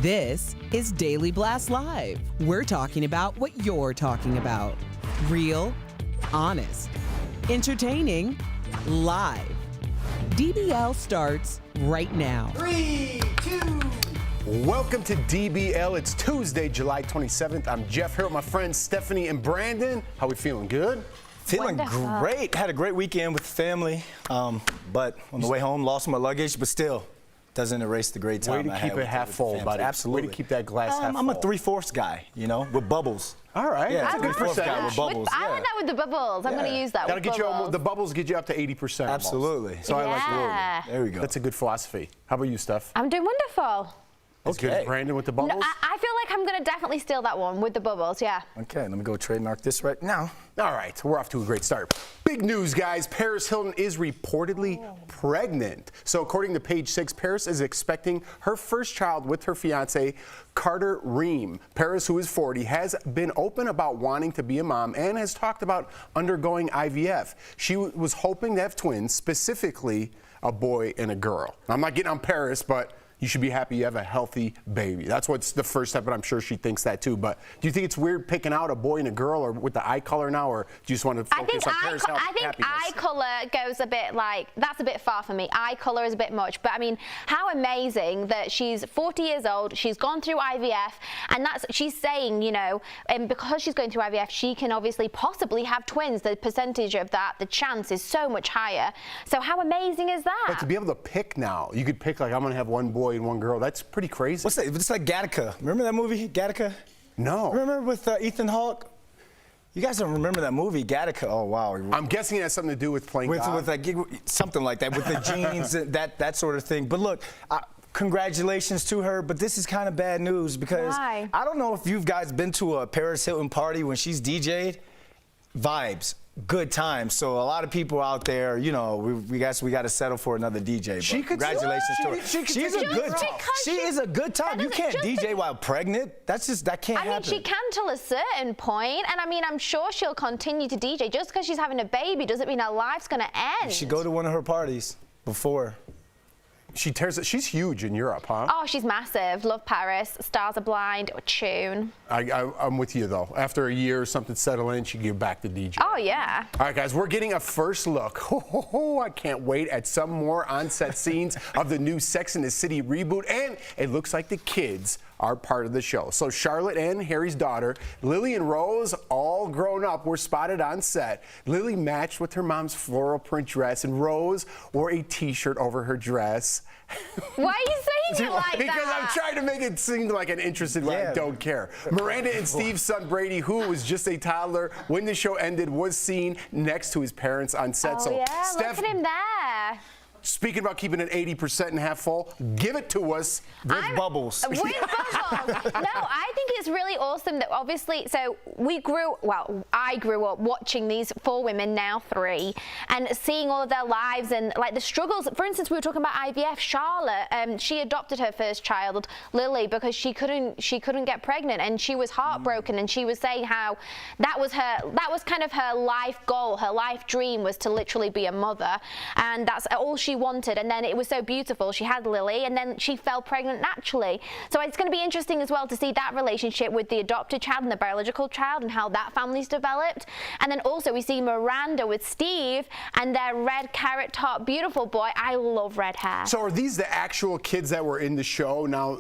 This is Daily Blast Live. We're talking about what you're talking about. Real, honest, entertaining, live. DBL starts right now. 3, 2. Welcome to DBL. It's Tuesday, July 27th. I'm Jeff here with my friends Stephanie and Brandon. How we feeling? Good? Feeling great. Had a great weekend with the family, but on the way home, lost my luggage, but still doesn't erase the great time I had. Way to keep it half full, buddy. Absolutely. Way to keep that glass half full. I'm a 3/4 guy, you know, with bubbles. All right. Yeah, That's a good 3/4 guy percentage. with bubbles. I like that with the bubbles. I'm going to use that Gotta with get bubbles. the bubbles get you up to 80%. Absolutely. So I like Yeah. There we go. That's a good philosophy. How about you, Steph? I'm doing wonderful. That's good. Brandon with the bubbles? No, I feel like I'm going to definitely steal that one with the bubbles, yeah. Okay, let me go trademark this right now. All right, we're off to a great start. Big news, guys. Paris Hilton is reportedly pregnant. So according to Page 6, Paris is expecting her first child with her fiancé, Carter Ream. Paris, who is 40, has been open about wanting to be a mom and has talked about undergoing IVF. She was hoping to have twins, specifically a boy and a girl. Now, I'm not getting on Paris, but you should be happy you have a healthy baby. That's what's the first step, and I'm sure she thinks that too. But do you think it's weird picking out a boy and a girl, or with the eye color now, or do you just want to focus on Paris' happiness? I think eye color goes a bit like, that's a bit far for me. Eye color is a bit much. But I mean, how amazing that she's 40 years old, she's gone through IVF, and she's saying, you know, and because she's going through IVF, she can obviously possibly have twins. The percentage of that, the chance is so much higher. So how amazing is that? But to be able to pick now, you could pick like, I'm going to have one boy and one girl. That's pretty crazy. What's that? It's like Gattaca. Remember that movie, Gattaca? No. Remember with Ethan Hawke? You guys don't remember that movie, Gattaca? Oh, wow. I'm guessing it has something to do with playing God. With like, something like that, with the genes, that sort of thing. But look, congratulations to her, but this is kind of bad news because Why? I don't know if you guys been to a Paris Hilton party when she's DJ'd. Vibes. Good times. So a lot of people out there, you know, we got to settle for another DJ. She could congratulations to her. She's a good time. She is a good time. You can't DJ while pregnant. That can't happen. I mean, she can till a certain point, and I mean, I'm sure she'll continue to DJ. Just because she's having a baby doesn't mean her life's going to end. You should go to one of her parties before. She tears it. She's huge in Europe, huh? Oh, she's massive. Love Paris. Stars Are Blind. Tune. I'm with you, though. After a year, something settle in, she give back to DJ. Oh, yeah. All right, guys, we're getting a first look. I can't wait at some more on-set scenes of the new Sex and the City reboot, and it looks like the kids are part of the show. So Charlotte and Harry's daughter, Lily and Rose, all grown up, were spotted on set. Lily matched with her mom's floral print dress, and Rose wore a t-shirt over her dress. Why are you saying it like Because that? I'm trying to make it seem like an interested when I don't care. Miranda and Steve's son Brady, who was just a toddler when the show ended, was seen next to his parents on set. Oh, So yeah. Steph, Look at him there. speaking about keeping it 80% and half full, give it to us. With bubbles. With bubbles. No, I think it's really awesome that obviously, so I grew up watching these 4 women, now 3, and seeing all of their lives and like the struggles. For instance, we were talking about IVF. Charlotte, she adopted her first child, Lily, because she couldn't get pregnant, and she was heartbroken, and she was saying how that was kind of her life goal, her life dream was to literally be a mother, and that's all she wanted. And then it was so beautiful. She had Lily, and then she fell pregnant naturally. So it's going to be interesting as well to see that relationship with the adopted child and the biological child and how that family's developed. And then also we see Miranda with Steve and their red carrot top, beautiful boy. I love red hair. So are these the actual kids that were in the show now?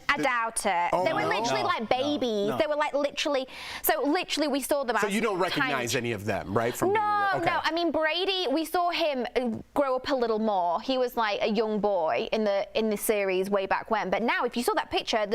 I doubt it. Oh, they were no? literally like babies. No. They were like literally, so literally we saw them So as you don't recognize any of them, right? From being okay. No. I mean, Brady, we saw him grow up a little more. He was like a young boy in the series way back when. But now, if you saw that picture,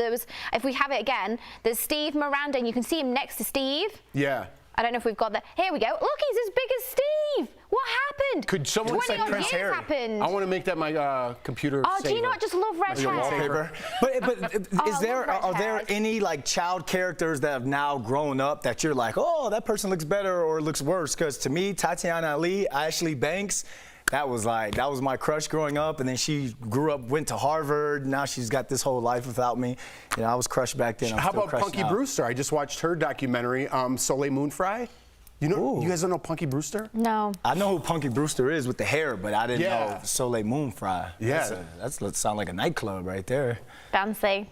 if we have it again, there's Steve, Miranda, and you can see him next to Steve. Yeah. I don't know if we've got that. Here we go. Look, he's as big as Steve. What happened? Could someone 20 say odd Prince years Harry? happened. I want to make that my computer. Oh, do you saver. not just love red Your hair? wallpaper. But Oh, I love red are there hair. any like child characters that have now grown up that you're like, oh, that person looks better or looks worse? Because to me, Tatiana Ali, Ashley Banks, that was my crush growing up, and then she grew up, went to Harvard. Now she's got this whole life without me. You know, I was crushed back then. I'm How still about crushed Punky now. Brewster? I just watched her documentary, Soleil Moon Frye. You know, Ooh. you guys don't know Punky Brewster? No. I know who Punky Brewster is with the hair, but I didn't Yeah. know Soleil Moon Frye. Yeah. That sounds like a nightclub right there. Fancy.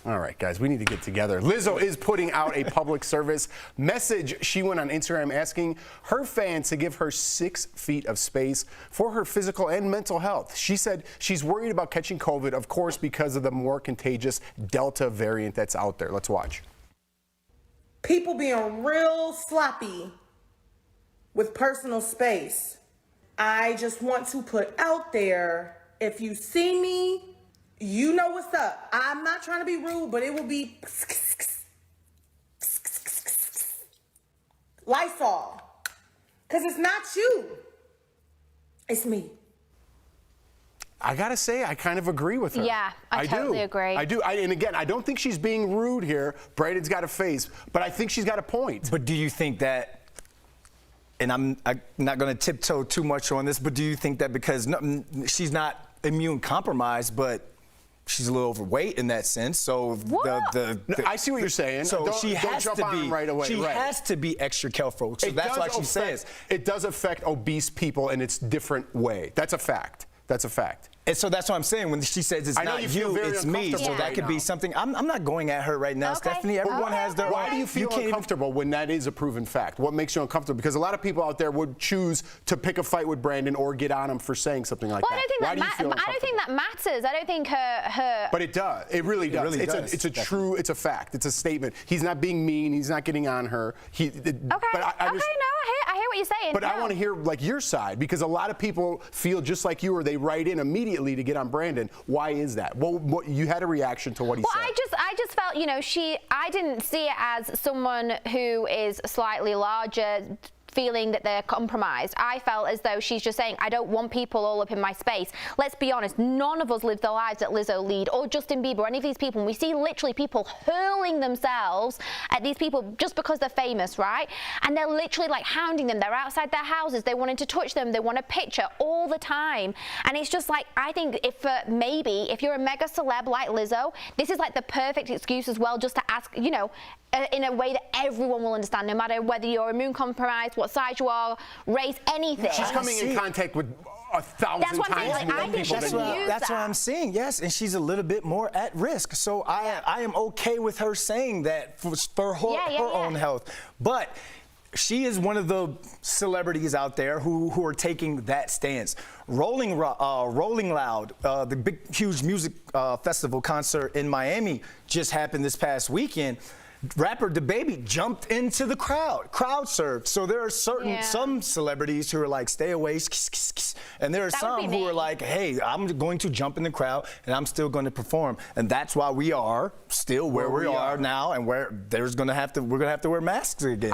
All right, guys, we need to get together. Lizzo is putting out a public service message. She went on Instagram asking her fans to give her 6 feet of space for her physical and mental health. She said she's worried about catching COVID, of course, because of the more contagious Delta variant that's out there. Let's watch. People being real sloppy with personal space. I just want to put out there, if you see me, you know what's up. I'm not trying to be rude, but it will be Lysol. Because it's not you. It's me. I gotta say, I kind of agree with her. Yeah, I totally agree. I do. And again, I don't think she's being rude here. Braden's got a face, but I think she's got a point. But do you think that, and I'm not going to tiptoe too much on this, but do you think that because she's not immune compromised, but she's a little overweight in that sense, so I see what you're saying. So Don't- she don't has jump to on be right away, She right. has to be extra careful. So that's why she says it does affect obese people in its different way. That's a fact. That's a fact. And so that's what I'm saying when she says it's I know not you feel you, very it's me. So uncomfortable that right could be now. something. I'm not going at her right now, Okay. Stephanie. Everyone has their. Why do you feel can't even- uncomfortable when that is a proven fact? What makes you uncomfortable? Because a lot of people out there would choose to pick a fight with Brandon or get on him for saying something like Well, that. I don't think Why that do you feel I don't think that matters. I don't think her. But it does. It really does. really it's does, a true. It's a fact. It's a statement. He's not being mean. He's not getting on her. Okay. But No, I hear what you're saying. But I No. want to hear like your side because a lot of people feel just like you, or they write in immediately to get on Brandon. Why is that? What you had a reaction to what he Well, said. I just felt, I didn't see it as someone who is slightly larger feeling that they're compromised. I felt as though she's just saying, I don't want people all up in my space. Let's be honest, none of us live the lives that Lizzo lead or Justin Bieber or any of these people. And we see literally people hurling themselves at these people just because they're famous, right? And they're literally like hounding them. They're outside their houses. They wanted to touch them. They want a picture all the time. And it's just like, I think if you're a mega celeb like Lizzo, this is like the perfect excuse as well just to ask, in a way that everyone will understand, no matter whether you're immune compromised, what size you are, race, anything. She's coming in contact with 1,000 That's what I'm times saying, more like, I think people she than can you. use That's what that. I'm saying, yes, and she's a little bit more at risk. So I am okay with her saying that for her own health. But she is one of the celebrities out there who are taking that stance. Rolling Loud, the big, huge music festival concert in Miami just happened this past weekend. Rapper DaBaby jumped into the crowd surfed. So there are some celebrities who are like, stay away, and there are some who are like, hey, I'm going to jump in the crowd and I'm still going to perform. And that's why we are still where we are now, and where we're gonna have to wear masks again.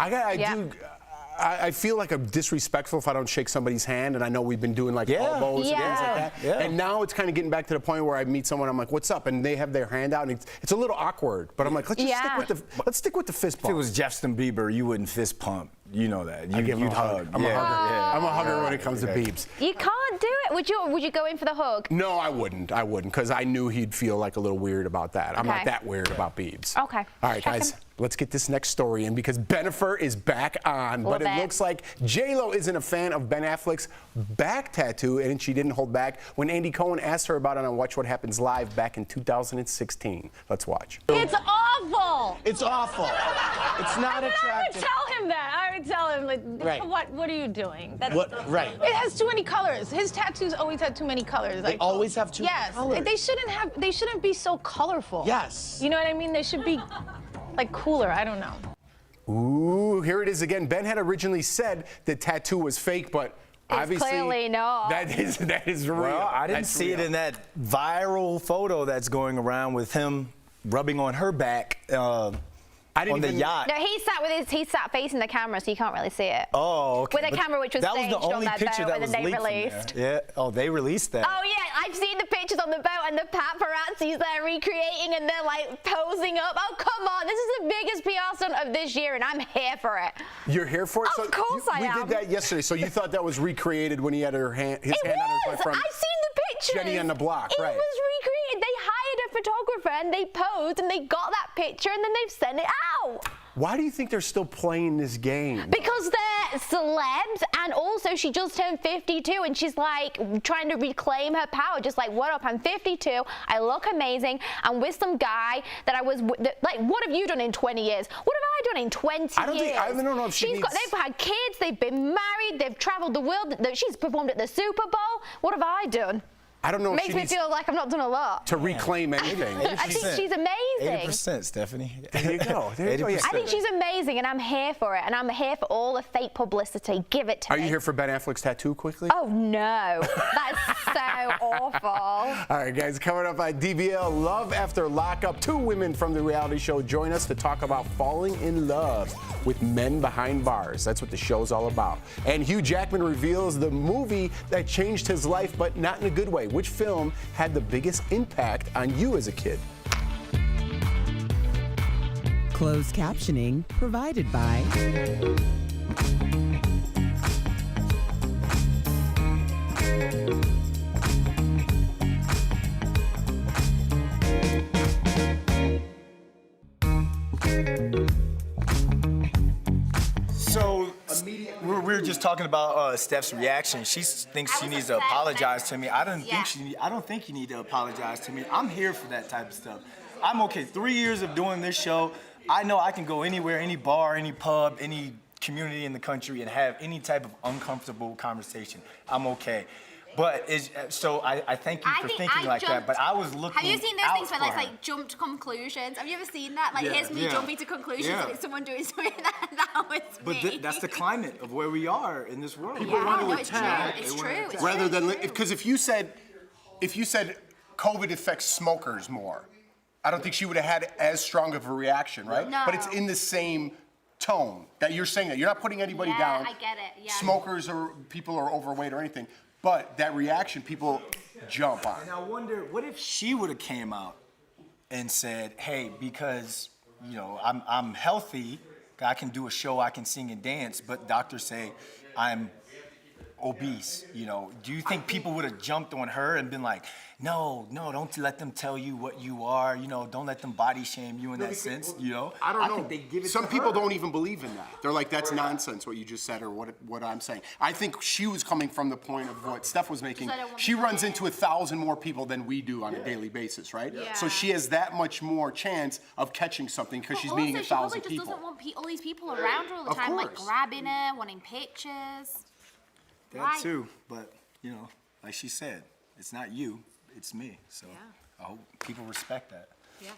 I feel like I'm disrespectful if I don't shake somebody's hand, and I know we've been doing like elbows and things like that. Yeah. And now it's kind of getting back to the point where I meet someone, I'm like, "What's up?" and they have their hand out, and it's a little awkward. But I'm like, let's stick with the fist bump. If it was Justin Bieber, you wouldn't fist pump. You know that. I give him a hug. I'm a hugger. Yeah. I'm a hugger when it comes to Biebs. You can't do it. Would you go in for the hug? No, I wouldn't, because I knew he'd feel like a little weird about that. I'm not that weird about Biebs. Okay. All right, guys, let's get this next story in, because Bennifer is back on, but it looks like J-Lo isn't a fan of Ben Affleck's back tattoo, and she didn't hold back when Andy Cohen asked her about it on Watch What Happens Live back in 2016. Let's watch. It's awful. It's awful. It's not attractive. I would tell him that. I would tell him, like, Right. what are you doing? Right. It has too many colors. His tattoos always had too many colors. They always have too many colors. Yes. They shouldn't be so colorful. Yes. You know what I mean? They should be like cooler. I don't know. Ooh, here it is again. Ben had originally said the tattoo was fake, but obviously clearly not. That is real. Well, I didn't see it in that viral photo that's going around with him rubbing on her back on the yacht. No, he sat facing the camera, so you can't really see it. Oh, okay. With a camera which was that was staged the only on that picture boat, that and was then they leaked from released. there. Yeah. Oh, they released that. Oh yeah, I've seen the pictures on the boat, and the paparazzi's there recreating, and they're like posing up. Oh come on, this is the biggest PR stunt of this year, and I'm here for it. You're here for it? Of course I am. We did that yesterday, so you thought that was recreated when he had his hand on his wife from I've seen the pictures. Jenny on the Block, it right? It was recreated. They hired a photographer, and they posed, and they got that picture, and then they've sent it out. Why do you think they're still playing this game? Because they're celebs, and also she just turned 52, and she's like trying to reclaim her power. Just like, what up? I'm 52. I look amazing. I'm with some guy that I was like. What have you done in 20 years? What have I done in 20 years? I don't know if They've had kids. They've been married. They've traveled the world. She's performed at the Super Bowl. What have I done? I don't know. Makes me feel like I've not done a lot. To reclaim anything. I think she's amazing. 80%, Stephanie. There you go. There you go. I think she's amazing, and I'm here for it, and I'm here for all the fake publicity. Give it to me. Are you here for Ben Affleck's tattoo quickly? Oh, no. That's so awful. All right, guys, coming up on DBL, Love After Lockup. Two women from the reality show join us to talk about falling in love with men behind bars. That's what the show's all about. And Hugh Jackman reveals the movie that changed his life, but not in a good way. Which film had the biggest impact on you as a kid? Closed captioning provided by So we're just talking about Steph's reaction. She thinks she needs to apologize to me. I don't think you need to apologize to me. I'm here for that type of stuff. I'm okay. 3 years of doing this show, I know I can go anywhere, any bar, any pub, any community in the country, and have any type of uncomfortable conversation. I'm okay. But I thank you for thinking like that. But I was looking. Have you seen those things where like jumped conclusions? Have you ever seen that? Like here's me jumping to conclusions and it's someone doing something that was me. But that's the climate of where we are in this world. People want to attack. It's true. Rather than, because if you said COVID affects smokers more, I don't think she would have had as strong of a reaction, right? No. But it's in the same tone that you're saying that. You're not putting anybody down. I get it. Yeah. Smokers or people are overweight or anything. But that reaction, people jump on. And I wonder, what if she would have came out and said, hey, because, you know, I'm healthy, I can do a show, I can sing and dance, but doctors say I'm obese, you know, do you think people would have jumped on her and been like, no, don't let them tell you what you are, you know, don't let them body shame you in that sense, you know? I don't know. think they give it Some to people her. don't even believe in that. They're like, that's nonsense what you just said or what I'm saying. I think she was coming from the point of what Steph was making. So I don't want She to runs say into 1,000 more people than we do on a daily basis, right? Yeah. So she has that much more chance of catching something because she's meeting 1,000 She people. doesn't want all these people around her all the Of time, like course. grabbing her, wanting pictures. That Right. too, but, you know, like she said, it's not you, it's me. So I hope people respect that. Yeah.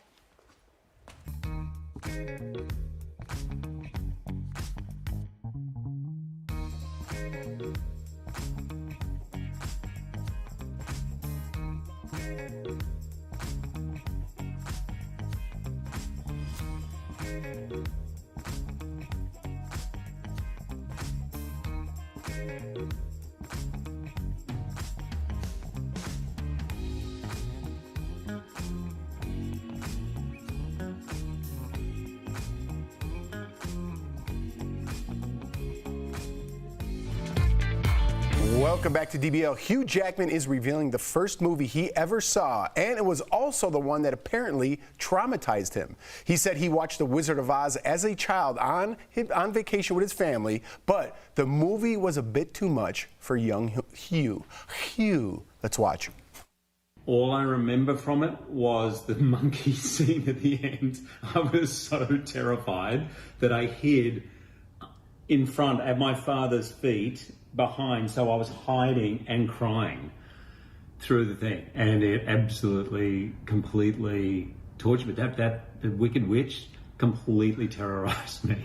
Welcome back to DBL. Hugh Jackman is revealing the first movie he ever saw, and it was also the one that apparently traumatized him. He said he watched The Wizard of Oz as a child on vacation with his family, but the movie was a bit too much for young Hugh. Hugh, let's watch. All I remember from it was the monkey scene at the end. I was so terrified that I hid in front at my father's feet behind, so I was hiding and crying through the thing, and it absolutely, completely tortured me. That the Wicked Witch completely terrorized me.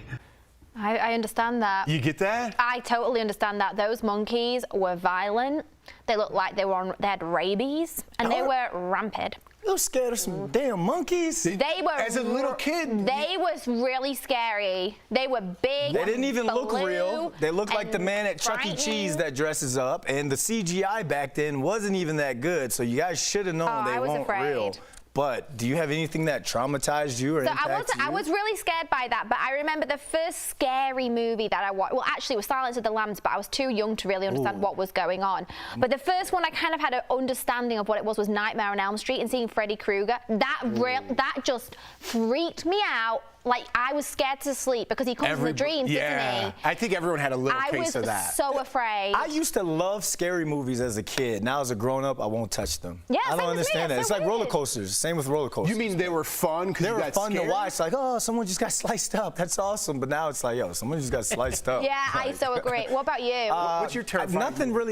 I understand that. You get that? I totally understand that. Those monkeys were violent. They looked like they had rabies, and they were rampant. You scared of some damn monkeys? They were As a little kid. They was really scary. They were big. They didn't even look blue, real. They looked like the and man at Chuck E. Cheese frightening. that dresses up, and the CGI back then wasn't even that good. So you guys should have known Oh, they I was weren't afraid. real. But do you have anything that traumatized you or So impacted you? I was really scared by that, but I remember the first scary movie that I watched. Well, actually, it was Silence of the Lambs, but I was too young to really understand what was going on. But the first one I kind of had an understanding of what it was Nightmare on Elm Street, and seeing Freddy Krueger. That just freaked me out. Like, I was scared to sleep because he comes in the dreams, doesn't he? I think everyone had a little I case was of that. so afraid. I used to love scary movies as a kid. Now as a grown-up, I won't touch them. Yeah, I same don't as me. understand that. It's It's so like roller weird. coasters. Same with roller coasters. You mean they were fun because they you were got fun scared? to watch? Like, oh, someone just got sliced up. That's awesome. But now it's like, yo, someone just got sliced up. Yeah, I so agree. What about you? What's your terrifying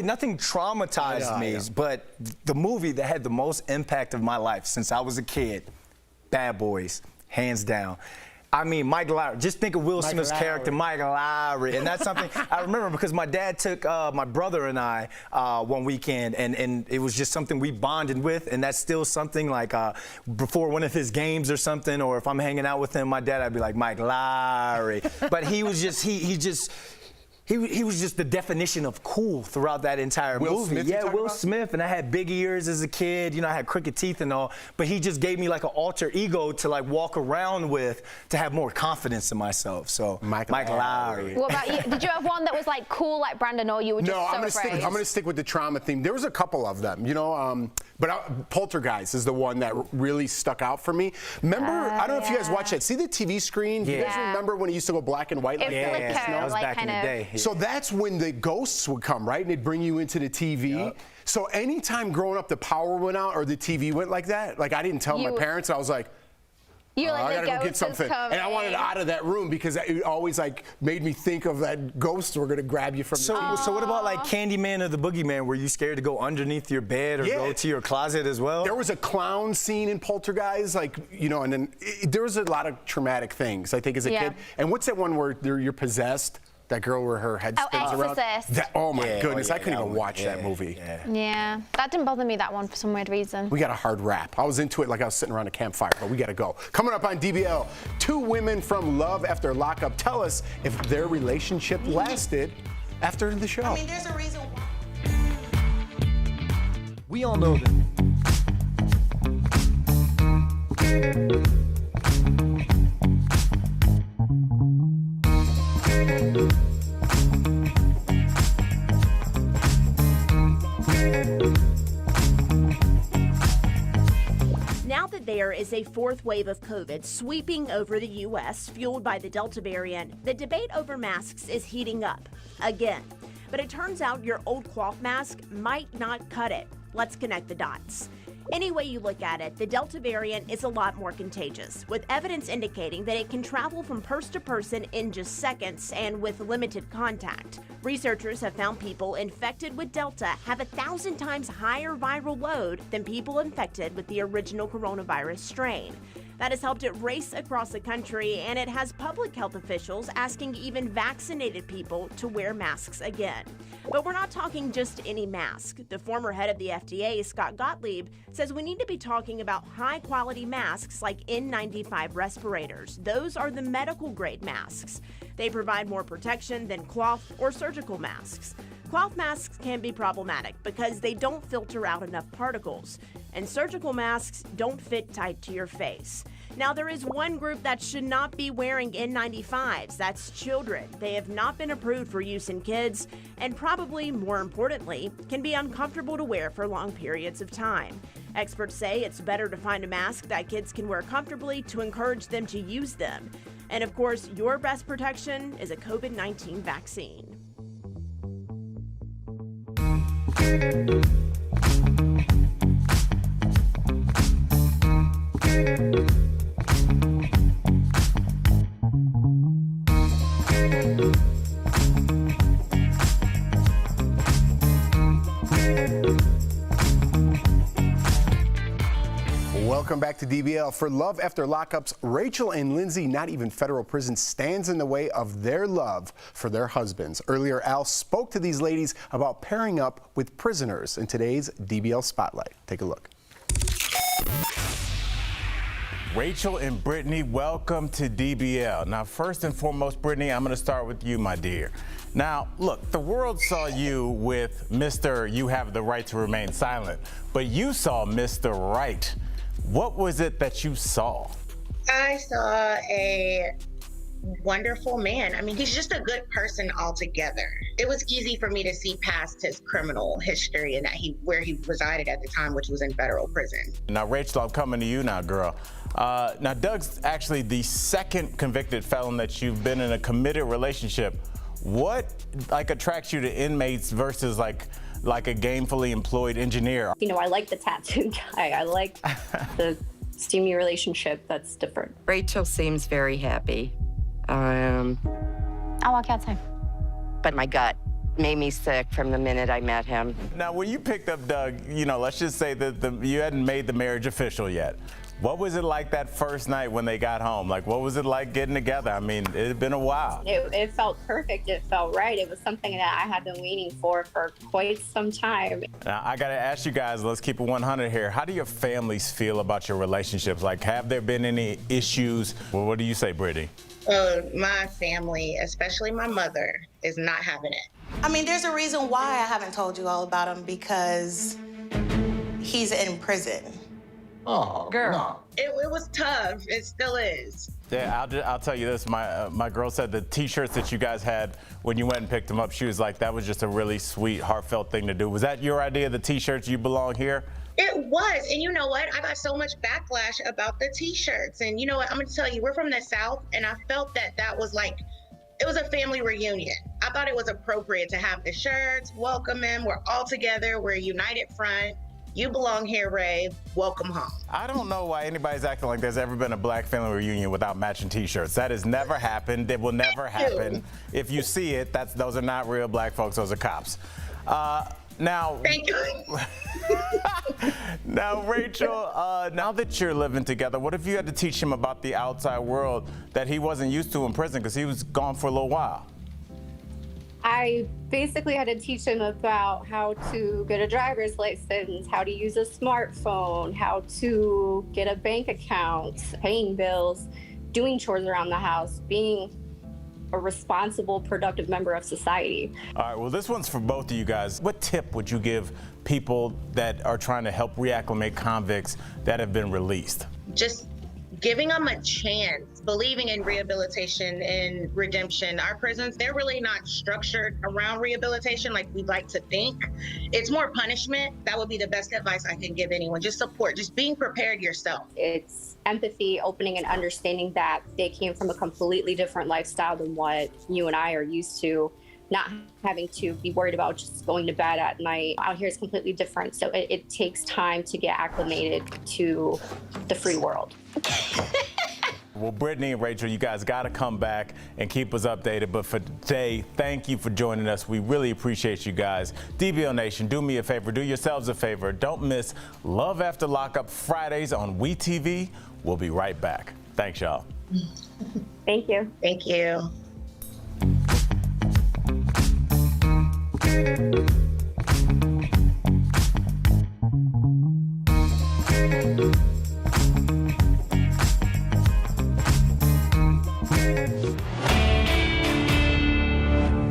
Nothing traumatized me, but the movie that had the most impact of my life since I was a kid, Bad Boys, hands down. I mean, Mike Lowry. Just think of Will Smith's character, Mike Lowry. And that's something I remember because my dad took my brother and I one weekend, and it was just something we bonded with. And that's still something like before one of his games or something, or if I'm hanging out with him, my dad, I'd be like, Mike Lowry. But he was just, he was just the definition of cool throughout that entire Will movie. Smith, you Yeah, talking Will about? Smith, and I had big ears as a kid. You know, I had crooked teeth and all. But he just gave me like an alter ego to like walk around with to have more confidence in myself. So Mike Lowry. What about you? Did you have one that was like cool like Brandon, or you were just No, so I'm afraid? gonna stick with the trauma theme. There was a couple of them, you know, but Poltergeist is the one that really stuck out for me. Remember, I don't know if you guys watched that. See the TV screen? Do you guys Yeah. remember when it used to go black and white It like that? flickered, Yeah, that was like, back in the kind of- day. So that's when the ghosts would come, right? And they'd bring you into the TV. Yep. So anytime growing up the power went out or the TV went like that, like I didn't tell my You- parents, I was like, You're I like, gotta the go get ghost something. is coming. And I wanted out of that room because it always like made me think of that ghosts were gonna grab you from the TV. So what about like Candyman or the Boogeyman? Were you scared to go underneath your bed or Yeah. go to your closet as well? There was a clown scene in Poltergeist, like, you know, and then there was a lot of traumatic things, I think, as a Yeah. kid. And what's that one where you're possessed? That girl where her head Oh, spins around? Exorcist. Oh my Yeah, goodness, yeah, I couldn't that even one. watch that Yeah, movie. yeah. Yeah, that didn't bother me, that one, for some weird reason. We got a hard rap. I was into it like I was sitting around a campfire, but we got to go. Coming up on DBL, 2 women from love after lockup tell us if their relationship lasted after the show. I mean, there's a reason why. We all know that. Now that there is a fourth wave of COVID sweeping over the U.S., fueled by the Delta variant, the debate over masks is heating up again. But it turns out your old cloth mask might not cut it. Let's connect the dots. Any way you look at it, the Delta variant is a lot more contagious, with evidence indicating that it can travel from person to person in just seconds and with limited contact. Researchers have found people infected with Delta have 1,000 times higher viral load than people infected with the original coronavirus strain. That has helped it race across the country, and it has public health officials asking even vaccinated people to wear masks again. But we're not talking just any mask. The former head of the FDA, Scott Gottlieb, says we need to be talking about high-quality masks like N95 respirators. Those are the medical-grade masks. They provide more protection than cloth or surgical masks. Cloth masks can be problematic because they don't filter out enough particles, and surgical masks don't fit tight to your face. Now, there is one group that should not be wearing N95s. That's children. They have not been approved for use in kids, and probably more importantly, can be uncomfortable to wear for long periods of time. Experts say it's better to find a mask that kids can wear comfortably to encourage them to use them. And of course, your best protection is a COVID-19 vaccine. Welcome back to DBL. For love after lockups, Rachel and Lindsay, not even federal prison stands in the way of their love for their husbands. Earlier, Al spoke to these ladies about pairing up with prisoners in today's DBL Spotlight. Take a look. Rachel and Brittany, welcome to DBL. Now, first and foremost, Brittany, I'm going to start with you, my dear. Now, look, the world saw you with Mr. You Have the Right to Remain Silent, but you saw Mr. Right. What was it that you saw? I saw a wonderful man. I mean, he's just a good person altogether. It was easy for me to see past his criminal history and that where he resided at the time, which was in federal prison. Now, Rachel, I'm coming to you now, girl. Now, Doug's actually the second convicted felon that you've been in a committed relationship. What attracts you to inmates versus like a gainfully employed engineer? You know, I like the tattoo guy. I like the steamy relationship that's different. Rachel seems very happy. I'll walk outside. But my gut made me sick from the minute I met him. Now, when you picked up Doug, you know, let's just say that you hadn't made the marriage official yet. What was it like that first night when they got home? Like, what was it like getting together? I mean, it had been a while. It felt perfect. It felt right. It was something that I had been waiting for quite some time. Now, I got to ask you guys, let's keep it 100 here. How do your families feel about your relationships? Like, have there been any issues? Well, what do you say, Brittany? My family, especially my mother, is not having it. I mean, there's a reason why I haven't told you all about him, because he's in prison. Oh, girl. No. It was tough. It still is. Yeah, I'll tell you this. My girl said the T-shirts that you guys had when you went and picked them up, she was like, that was just a really sweet, heartfelt thing to do. Was that your idea, the T-shirts, you belong here? It was. And you know what? I got so much backlash about the T-shirts. And you know what? I'm going to tell you, we're from the South, and I felt that was like, it was a family reunion. I thought it was appropriate to have the shirts, welcome him. We're all together. We're a united front. You belong here, Ray. Welcome home. I don't know why anybody's acting like there's ever been a black family reunion without matching T-shirts. That has never happened. It will never happen. If you see it, those are not real black folks. Those are cops. Now, thank you. Now, Rachel, now that you're living together, what if you had to teach him about the outside world that he wasn't used to in prison because he was gone for a little while? I basically had to teach him about how to get a driver's license, how to use a smartphone, how to get a bank account, paying bills, doing chores around the house, being a responsible, productive member of society. All right, well, this one's for both of you guys. What tip would you give people that are trying to help reacclimate convicts that have been released? Just giving them a chance, believing in rehabilitation and redemption. Our prisons, they're really not structured around rehabilitation like we'd like to think. It's more punishment. That would be the best advice I can give anyone. Just support, just being prepared yourself. It's empathy, opening and understanding that they came from a completely different lifestyle than what you and I are used to. Not having to be worried about just going to bed at night. Out here is completely different. So it takes time to get acclimated to the free world. Well, Brittany and Rachel, you guys got to come back and keep us updated. But for today, thank you for joining us. We really appreciate you guys. DBL Nation, do me a favor, do yourselves a favor. Don't miss Love After Lockup Fridays on WeTV. We'll be right back. Thanks, y'all. Thank you. Thank you.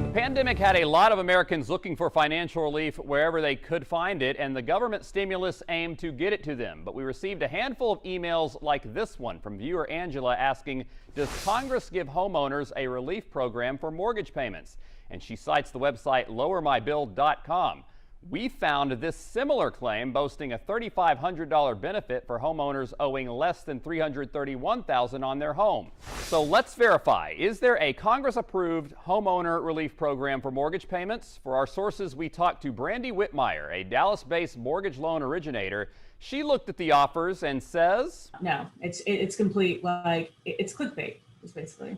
The pandemic had a lot of Americans looking for financial relief wherever they could find it, and the government stimulus aimed to get it to them. But we received a handful of emails like this one from viewer Angela asking, does Congress give homeowners a relief program for mortgage payments? And she cites the website lowermybill.com. We found this similar claim boasting a $3,500 benefit for homeowners owing less than $331,000 on their home. So let's verify. Is there a Congress-approved homeowner relief program for mortgage payments? For our sources, we talked to Brandy Whitmire, a Dallas-based mortgage loan originator. She looked at the offers and says, no, it's complete, like, it's clickbait, just basically.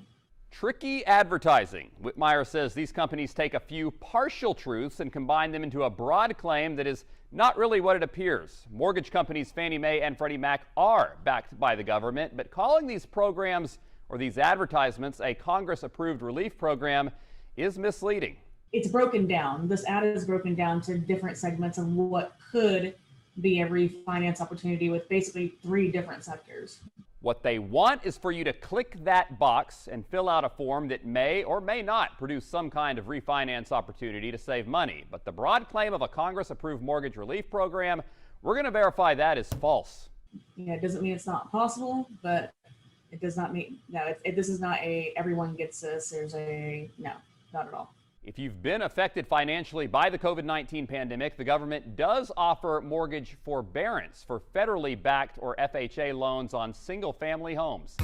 Tricky advertising. Whitmire says these companies take a few partial truths and combine them into a broad claim that is not really what it appears. Mortgage companies Fannie Mae and Freddie Mac are backed by the government, but calling these programs or these advertisements a Congress-approved relief program is misleading. It's broken down. This ad is broken down to different segments of what could be a refinance opportunity with basically 3 different sectors. What they want is for you to click that box and fill out a form that may or may not produce some kind of refinance opportunity to save money. But the broad claim of a Congress-approved mortgage relief program, we're going to verify that is false. Yeah, it doesn't mean it's not possible, but it does not mean, no, this is not a everyone gets this. No, not at all. If you've been affected financially by the COVID-19 pandemic, the government does offer mortgage forbearance for federally backed or FHA loans on single-family homes.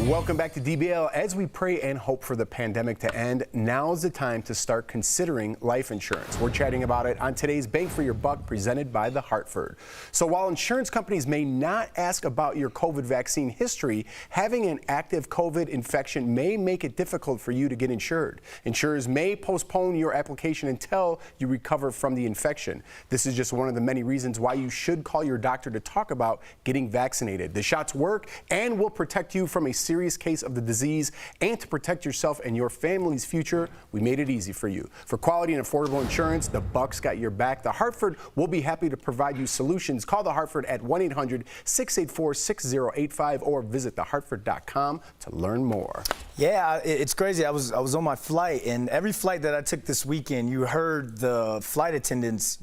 Welcome back to DBL. As we pray and hope for the pandemic to end, now's the time to start considering life insurance. We're chatting about it on today's Bang for Your Buck presented by The Hartford. So while insurance companies may not ask about your COVID vaccine history, having an active COVID infection may make it difficult for you to get insured. Insurers may postpone your application until you recover from the infection. This is just one of the many reasons why you should call your doctor to talk about getting vaccinated. The shots work and will protect you from a series serious case of the disease and to protect yourself and your family's future, we made it easy for you. For quality and affordable insurance, the Bucks got your back. The Hartford will be happy to provide you solutions. Call the Hartford at 1-800-684-6085 or visit thehartford.com to learn more. Yeah, it's crazy. I was on my flight, and every flight that I took this weekend, you heard the flight attendants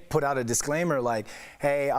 put out a disclaimer like, hey,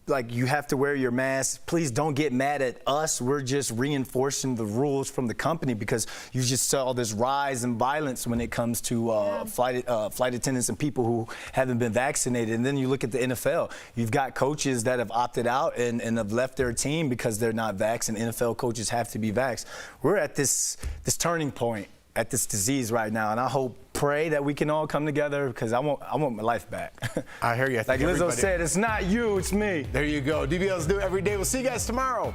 like you have to wear your mask. Please don't get mad at us. We're just reinforcing the rules from the company because you just saw this rise in violence when it comes to flight attendants and people who haven't been vaccinated. And then you look at the NFL. You've got coaches that have opted out and have left their team because they're not vaxxed, and NFL coaches have to be vaxxed. We're at this turning point at this disease right now, and I pray that we can all come together because I want my life back. I hear you. Like Lizzo said, it's not you, it's me. There you go. DBL's new every day. We'll see you guys tomorrow.